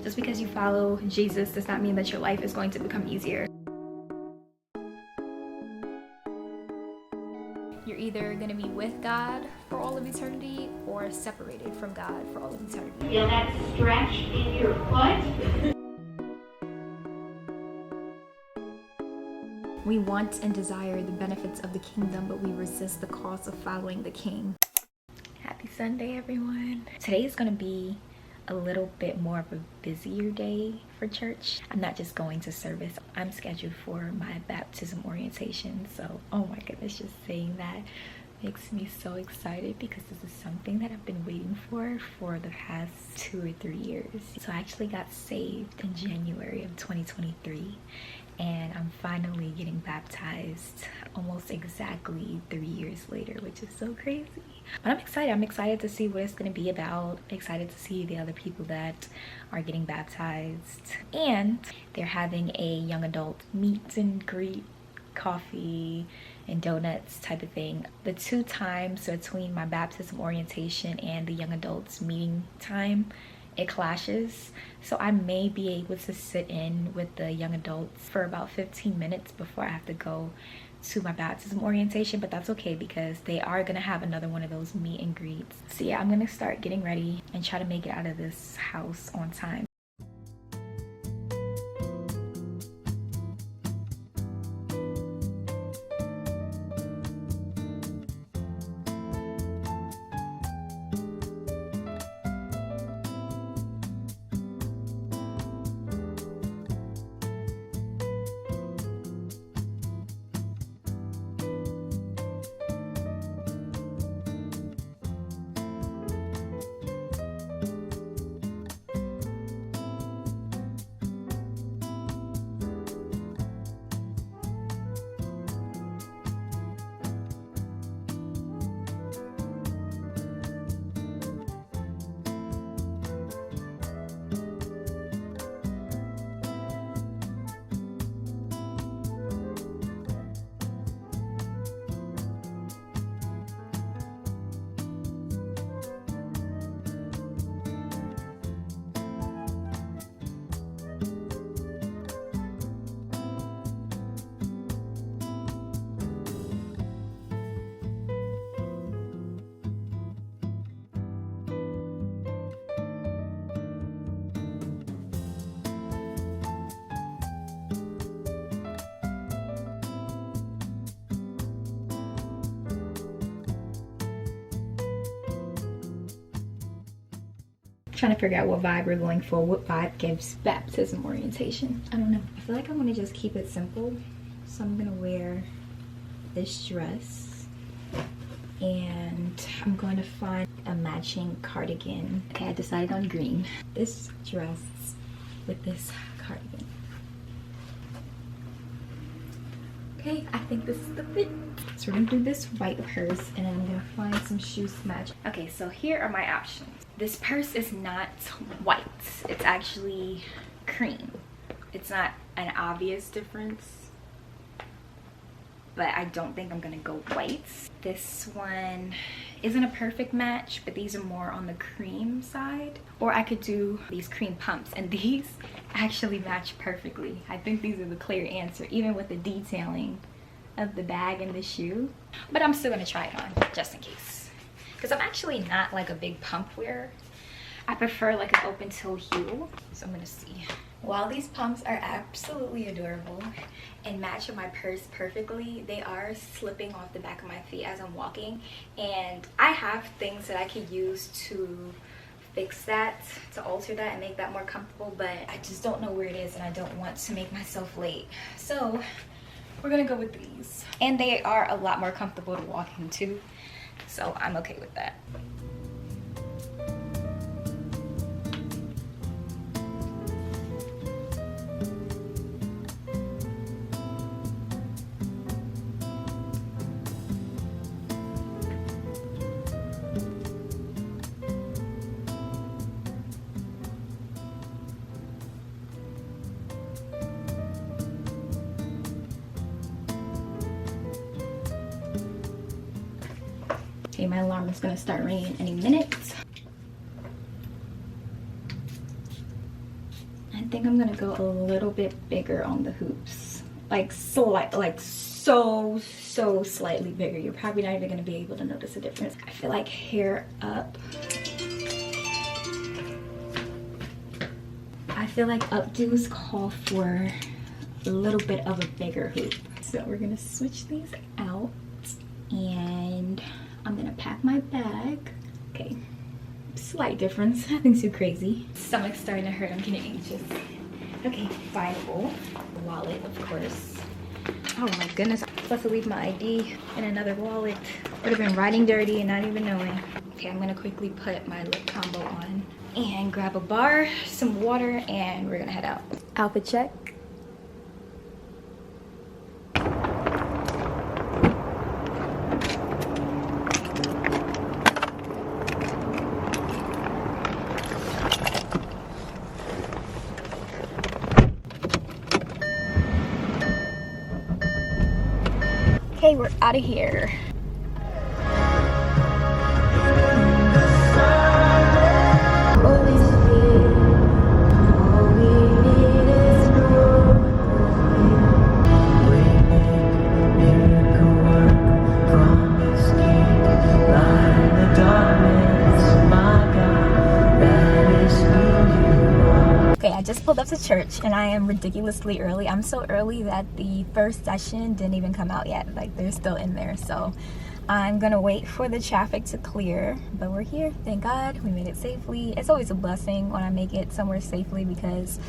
Just because you follow Jesus does not mean that your life is going to become easier. You're either going to be with God for all of eternity or separated from God for all of eternity. Feel that stretch in your foot? We want and desire the benefits of the kingdom, but we resist the cost of following the king. Happy Sunday, everyone. Today is going to be a little bit more of a busier day for church. I'm not just going to service. I'm scheduled for my baptism orientation. So, oh my goodness, just saying that makes me so excited because this is something that I've been waiting for the past 2 or 3 years. So I actually got saved in January of 2023. And I'm finally getting baptized almost exactly 3 years later, which is so crazy. But I'm excited. I'm excited to see what it's going to be about. Excited to see the other people that are getting baptized. And they're having a young adult meet and greet, coffee and donuts type of thing. The 2 times between my baptism orientation and the young adults meeting time, it clashes, so I may be able to sit in with the young adults for about 15 minutes before I have to go to my baptism orientation, but that's okay because they are gonna have another one of those meet and greets. So yeah, I'm gonna start getting ready and try to make it out of this house on time. Trying to figure out what vibe we're going for. What vibe gives baptism orientation? I don't know. I feel like I want to just keep it simple. So I'm gonna wear this dress and I'm going to find a matching cardigan. Okay, I decided on green. This dress with this cardigan. Okay, I think this is the fit. So we're gonna do this white purse and I'm gonna find some shoes to match. Okay, so here are my options. This purse is not white, it's actually cream. It's not an obvious difference, but I don't think I'm gonna go white. This one isn't a perfect match, but these are more on the cream side. Or I could do these cream pumps, and these actually match perfectly. I think these are the clear answer, even with the detailing of the bag and the shoe. But I'm still gonna try it on, just in case. Because I'm actually not like a big pump wearer. I prefer like an open toe heel. So I'm gonna see. While these pumps are absolutely adorable and match with my purse perfectly, they are slipping off the back of my feet as I'm walking. And I have things that I could use to fix that, to alter that and make that more comfortable, but I just don't know where it is and I don't want to make myself late. So we're gonna go with these. And they are a lot more comfortable to walk in too. So I'm okay with that. Okay, my alarm is gonna start ringing any minute. go a little bit bigger on the hoops. Like so slightly bigger. You're probably not even gonna be able to notice a difference. I feel like hair up. I feel like updos call for a little bit of a bigger hoop. So we're gonna switch these out and I'm gonna pack my bag. Okay, slight difference, nothing too crazy. Stomach's starting to hurt, I'm getting anxious. Okay, Bible, wallet, of course. Oh my goodness, I'm supposed to leave my ID in another wallet. Would have been riding dirty and not even knowing. Okay, I'm gonna quickly put my lip combo on and grab a bar, some water, and we're gonna head out. Outfit check. Okay, we're out of here. I just pulled up to church and I am ridiculously early. I'm so early that the first session didn't even come out yet. Like, they're still in there. So I'm gonna wait for the traffic to clear, but we're here. Thank God we made it safely. It's always a blessing when I make it somewhere safely because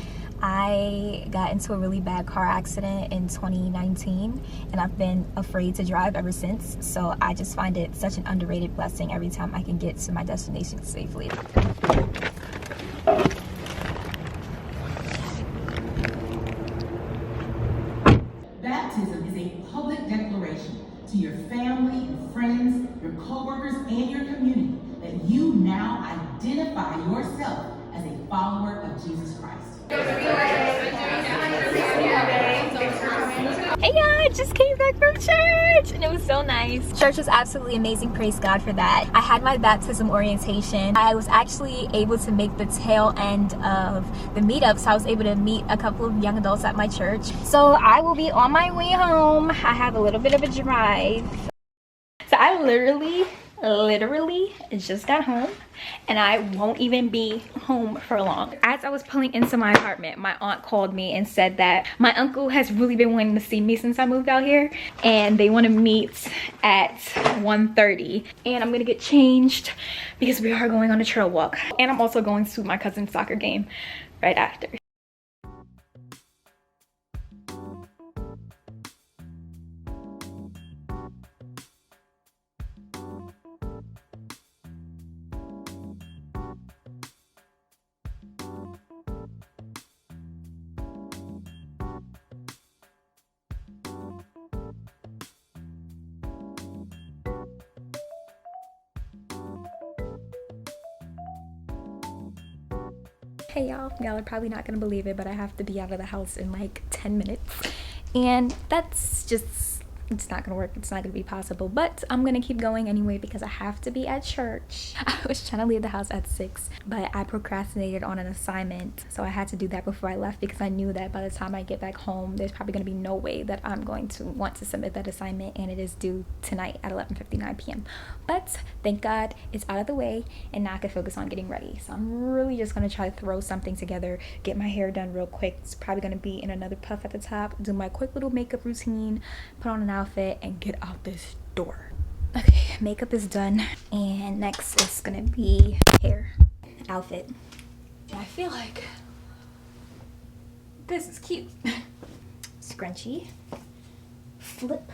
I got into a really bad car accident in 2019 and I've been afraid to drive ever since. So I just find it such an underrated blessing every time I can get to my destination safely. Baptism is a public declaration to your family, your friends, your co-workers, and your community that you now identify yourself as a follower of Jesus Christ. Hey y'all, I just came back from church and it was so nice. Church was absolutely amazing, praise God for that. I had my baptism orientation. I was actually able to make the tail end of the meetup, so I was able to meet a couple of young adults at my church. So I will be on my way home. I have a little bit of a drive. So I literally just got home and I won't even be home for long. As I was pulling into my apartment, my aunt called me and said that my uncle has really been wanting to see me since I moved out here and they want to meet at 1:30 and I'm gonna get changed because we are going on a trail walk and I'm also going to my cousin's soccer game right after. Hey y'all are probably not gonna believe it, but I have to be out of the house in like 10 minutes and that's just, it's not gonna work. It's not gonna be possible, but I'm gonna keep going anyway because I have to be at church. I was trying to leave the house at 6, but I procrastinated on an assignment, so I had to do that before I left because I knew that by the time I get back home there's probably gonna be no way that I'm going to want to submit that assignment, and it is due tonight at 11:59 p.m. But thank God it's out of the way and now I can focus on getting ready. So I'm really just gonna try to throw something together, get my hair done real quick. It's probably gonna be in another puff at the top, do my quick little makeup routine, put on an outfit and get out this door. Okay, makeup is done and next is gonna be hair, outfit. I feel like this is cute. Scrunchie, flip.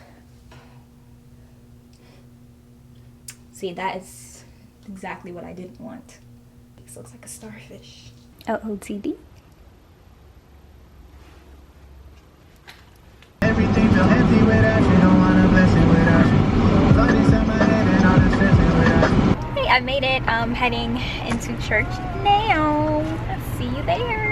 See, that is exactly what I didn't want. This looks like a starfish. LOTD. Everything feel empty without you, don't wanna bless it without you. Thoughts in my head and all the stress without you. Hey, I made it. I'm heading into church now. I'll see you there.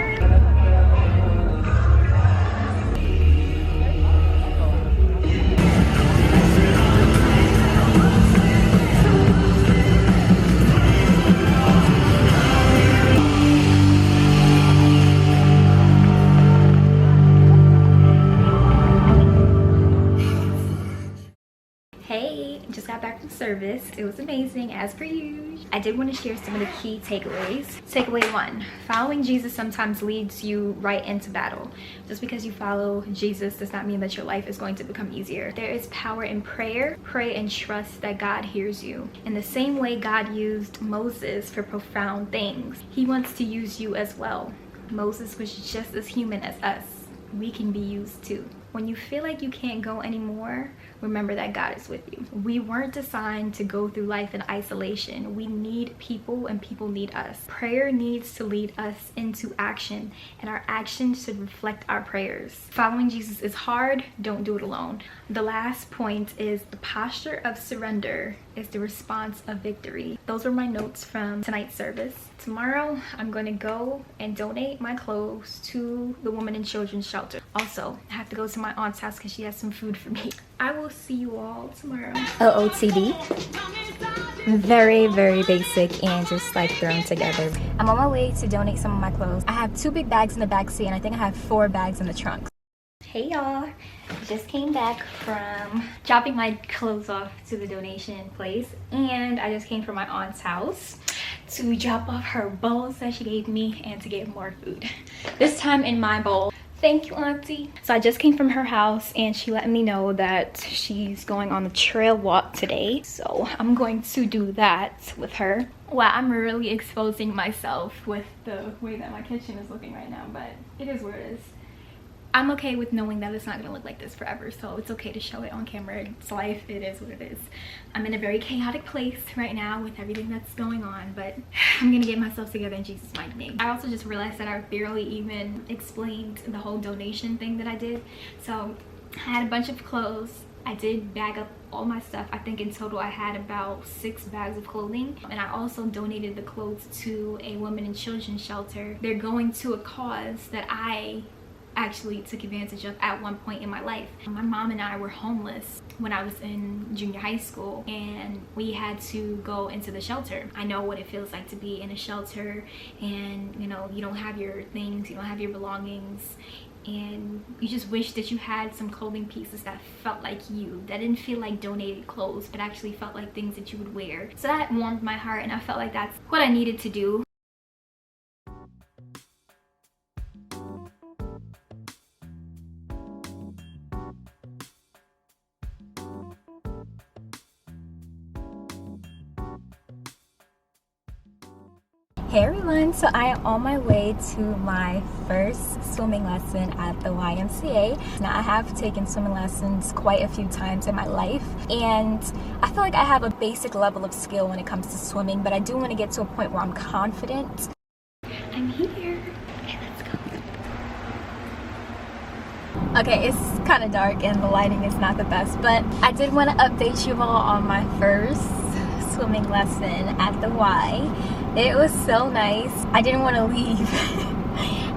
Hey, just got back from service. It was amazing as per usual. I did want to share some of the key takeaways. Takeaway 1, following Jesus sometimes leads you right into battle. Just because you follow Jesus does not mean that your life is going to become easier. There is power in prayer. Pray and trust that God hears you. In the same way God used Moses for profound things, he wants to use you as well. Moses was just as human as us. We can be used too. When you feel like you can't go anymore, remember that God is with you. We weren't designed to go through life in isolation. We need people and people need us. Prayer needs to lead us into action, and our actions should reflect our prayers. Following Jesus is hard. Don't do it alone. The last point is the posture of surrender is the response of victory. Those are my notes from tonight's service. Tomorrow, I'm going to go and donate my clothes to the women and children's shelter. Also, I have to go to my aunt's house because she has some food for me. I will see you all tomorrow. OOTD. Very, very basic and just like thrown together. I'm on my way to donate some of my clothes. I have 2 big bags in the back seat and I think I have 4 bags in the trunk. Hey y'all, just came back from dropping my clothes off to the donation place, and I just came from my aunt's house to drop off her bowls that she gave me and to get more food. This time in my bowl. Thank you, auntie. So I just came from her house and she let me know that she's going on the trail walk today. So I'm going to do that with her. Wow, I'm really exposing myself with the way that my kitchen is looking right now, but it is where it is. I'm okay with knowing that it's not gonna look like this forever, so it's okay to show it on camera. It's life, it is what it is. I'm in a very chaotic place right now with everything that's going on, but I'm gonna get myself together in Jesus' mighty name. I also just realized that I barely even explained the whole donation thing that I did. So I had a bunch of clothes. I did bag up all my stuff. I think in total I had about 6 bags of clothing, and I also donated the clothes to a women and children's shelter. They're going to a cause that I actually took advantage of at one point in my life. My mom and I were homeless when I was in junior high school, and we had to go into the shelter. I know what it feels like to be in a shelter, and you know, you don't have your things, you don't have your belongings, and you just wish that you had some clothing pieces that felt like you, that didn't feel like donated clothes, but actually felt like things that you would wear. So that warmed my heart, and I felt like that's what I needed to do. Hey everyone, so I am on my way to my first swimming lesson at the YMCA. Now I have taken swimming lessons quite a few times in my life, and I feel like I have a basic level of skill when it comes to swimming, but I do want to get to a point where I'm confident. I'm here. Okay, let's go. Okay, it's kind of dark and the lighting is not the best, but I did want to update you all on my first swimming lesson at the Y. It was so nice. I didn't want to leave.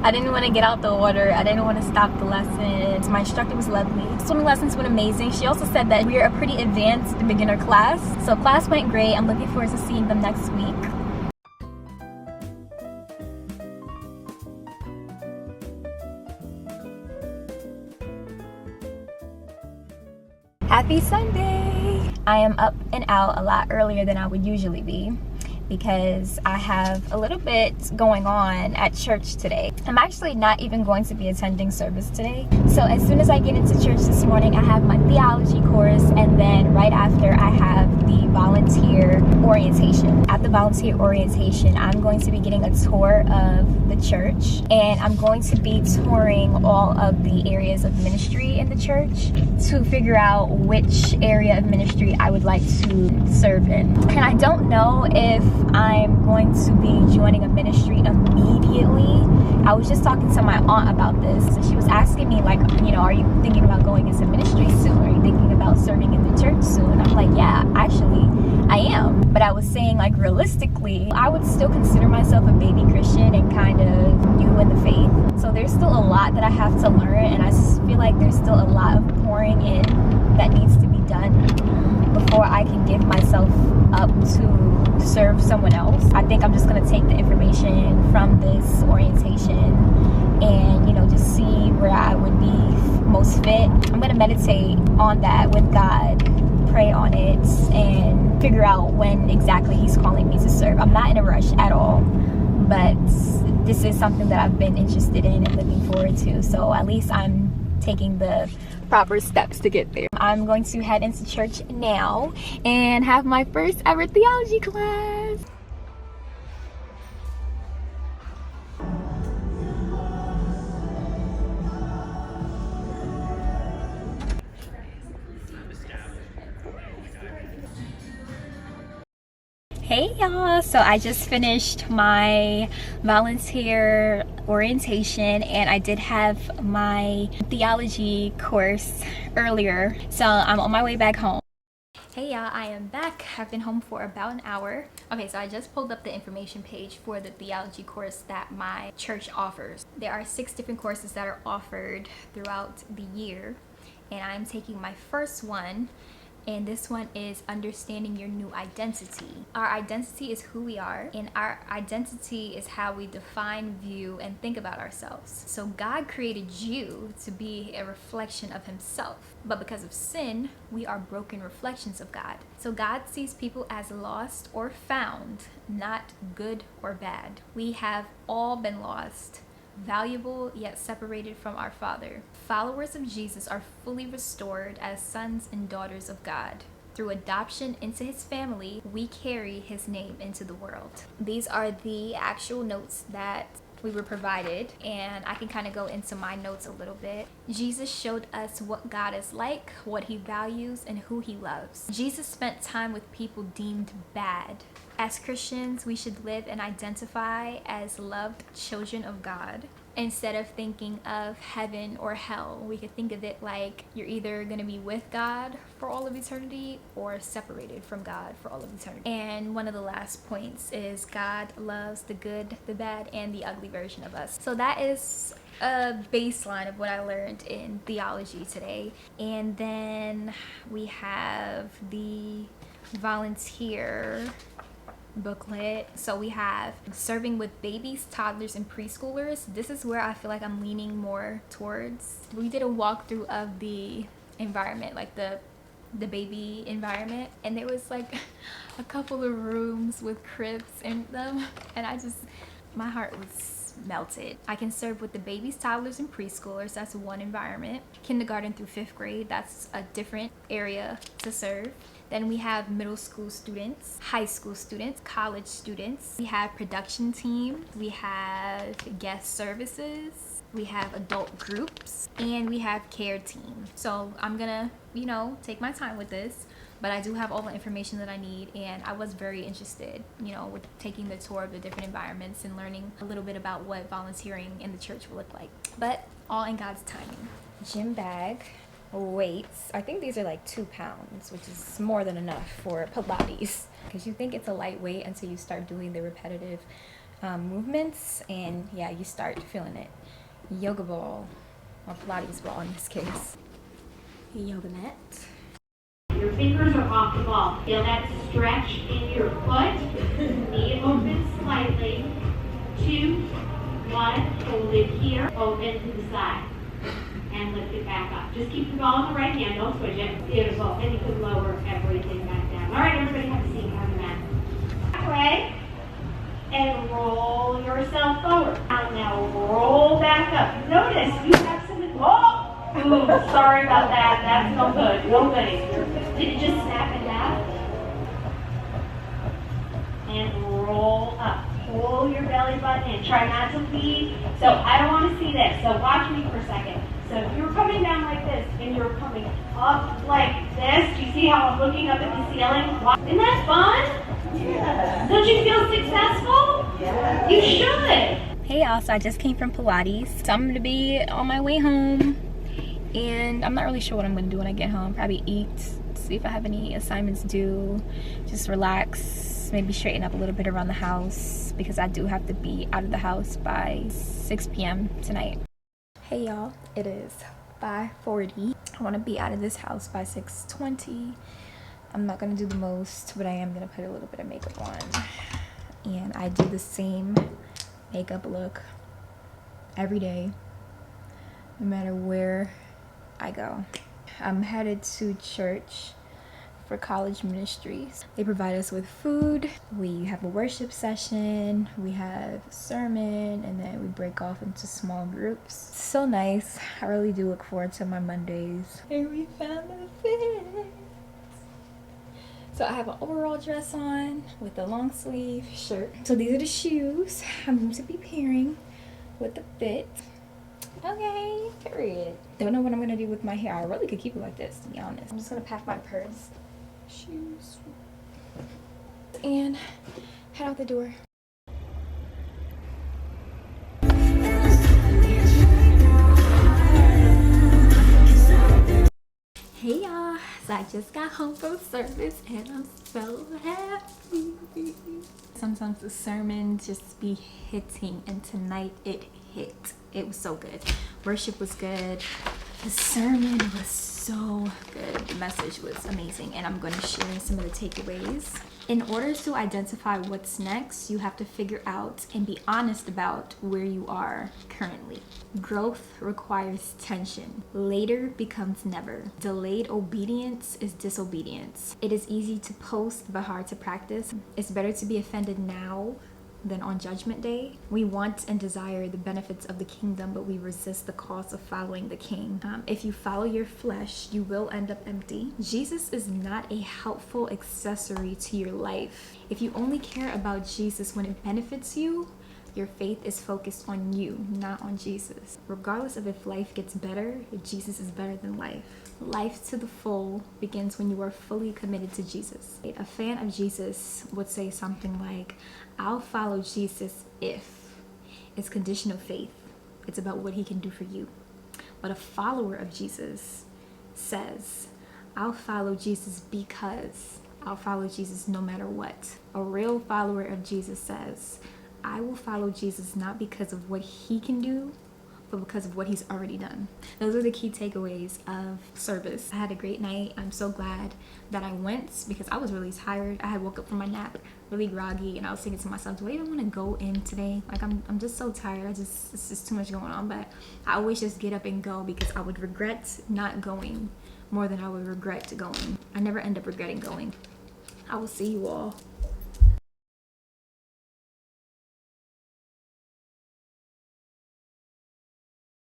I didn't want to get out the water. I didn't want to stop the lessons. My instructor was lovely. Swimming lessons went amazing. She also said that we're a pretty advanced beginner class. So class went great. I'm looking forward to seeing them next week. Happy Sunday! I am up and out a lot earlier than I would usually be, because I have a little bit going on at church today. I'm actually not even going to be attending service today. So as soon as I get into church this morning, I have my theology course, and then right after I have the volunteer orientation. At the volunteer orientation, I'm going to be getting a tour of the church, and I'm going to be touring all of the areas of ministry in the church to figure out which area of ministry I would like to serve in. And I don't know if I'm going to be joining a ministry immediately. I was just talking to my aunt about this, and she was asking me, like, you know, are you thinking about going into ministry soon? Are you thinking about serving in the church soon? I'm like, yeah, actually I am. But I was saying, like, realistically, I would still consider myself a baby Christian and kind of new in the faith. So there's still a lot that I have to learn, and I feel like there's still a lot of pouring in that needs to be done before I can give myself up to serve someone else. I think I'm just going to take the information from this orientation and, you know, just see where I would be most fit. I'm going to meditate on that with God pray on it and figure out when exactly he's calling me to serve. I'm not in a rush at all, but this is something that I've been interested in and looking forward to. So at least I'm taking the proper steps to get there. I'm going to head into church now and have my first ever theology class. Hey y'all, so I just finished my volunteer orientation and I did have my theology course earlier, so I'm on my way back home. Hey y'all, I am back. I've been home for about an hour. Okay, so I just pulled up the information page for the theology course that my church offers. There are 6 different courses that are offered throughout the year, and I'm taking my first one. And this one is understanding your new identity. Our identity is who we are, and our identity is how we define, view, and think about ourselves. So God created you to be a reflection of himself. But because of sin, we are broken reflections of God. So God sees people as lost or found, not good or bad. We have all been lost, valuable yet separated from our Father. Followers of Jesus are fully restored as sons and daughters of God. Through adoption into his family, we carry his name into the world. These are the actual notes that we were provided, and I can kind of go into my notes a little bit. Jesus showed us what God is like, what he values, and who he loves. Jesus spent time with people deemed bad. As Christians, we should live and identify as loved children of God. Instead of thinking of heaven or hell, we could think of it like you're either going to be with God for all of eternity or separated from God for all of eternity. And one of the last points is God loves the good, the bad, and the ugly version of us. So that is a baseline of what I learned in theology today. And then we have the volunteer booklet. So we have serving with babies, toddlers, and preschoolers. This is where I feel like I'm leaning more towards. We did a walkthrough of the environment, like the baby environment, and there was like a couple of rooms with cribs in them, and my heart was melted. I can serve with the babies, toddlers, and preschoolers. That's one environment. Kindergarten through 5th grade, that's a different area to serve. Then we have middle school students, high school students, college students. We have production team, we have guest services, we have adult groups, and we have care team. So I'm gonna, take my time with this, but I do have all the information that I need, and I was very interested, with taking the tour of the different environments and learning a little bit about what volunteering in the church will look like. But all in God's timing. Gym bag. Weights. I think these are like 2 pounds, which is more than enough for Pilates, because you think it's a lightweight until you start doing the repetitive movements, and yeah, you start feeling it. Yoga ball, or Pilates ball in this case. Yoga mat. Your fingers are off the ball. Feel that stretch in your foot. Knee open slightly. 2, 1. Hold it here. Open to the side. And lift it back up. Just keep the ball in the right hand, don't switch it. Beautiful. And you can lower everything back down. All right, everybody have a seat on the mat. Way. And roll yourself forward. Now roll back up. Notice you have some, ooh, sorry about that. That's no good. No goodies. Did you just snap it down? And roll up. Pull your belly button in. Try not to lead. So I don't want to see this. So watch me for a second. So if you're coming down like this and you're coming up like this, do you see how I'm looking up at the ceiling? Isn't that fun? Yeah. Don't you feel successful? Yeah. You should. Hey y'all, so I just came from Pilates. So I'm going to be on my way home, and I'm not really sure what I'm going to do when I get home. Probably eat, see if I have any assignments due, just relax, maybe straighten up a little bit around the house, because I do have to be out of the house by 6 p.m. tonight. Hey y'all, it is 5:40. I want to be out of this house by 6:20. I'm not going to do the most, but I am going to put a little bit of makeup on. And I do the same makeup look every day, no matter where I go. I'm headed to church for college ministries. They provide us with food, we have a worship session, we have a sermon, and then we break off into small groups. So nice. I really do look forward to my Mondays. And we found the fit. So I have an overall dress on with a long sleeve shirt. So these are the shoes I'm going to be pairing with the fit. Okay, period. Don't know what I'm gonna do with my hair. I really could keep it like this, to be honest. I'm just gonna pack my purse, shoes, and head out the door. Hey y'all, so I just got home from service and I'm so happy. Sometimes the sermons just be hitting, and tonight it hit. It was so good. Worship was good. The sermon was so good. The message was amazing, and I'm going to share some of the takeaways. In order to identify what's next, you have to figure out and be honest about where you are currently. Growth requires tension. Later becomes never. Delayed obedience is disobedience. It is easy to post but hard to practice. It's better to be offended now than on Judgment Day. We want and desire the benefits of the kingdom, but we resist the cost of following the king. If you follow your flesh, you will end up empty. Jesus is not a helpful accessory to your life. If you only care about Jesus when it benefits you, your faith is focused on you, not on Jesus. Regardless of if life gets better, Jesus is better than life. Life to the full begins when you are fully committed to Jesus. A fan of Jesus would say something like, I'll follow Jesus if. It's conditional faith. It's about what he can do for you. But a follower of Jesus says, I'll follow Jesus because. I'll follow Jesus no matter what. A real follower of Jesus says, I will follow Jesus not because of what he can do, but because of what he's already done. Those are the key takeaways of service. I had a great night. I'm so glad that I went because I was really tired. I had woke up from my nap really groggy, and I was thinking to myself, do I even want to go in today? Like I'm just so tired. It's just too much going on. But I always just get up and go because I would regret not going more than I would regret going. I never end up regretting going. I will see you all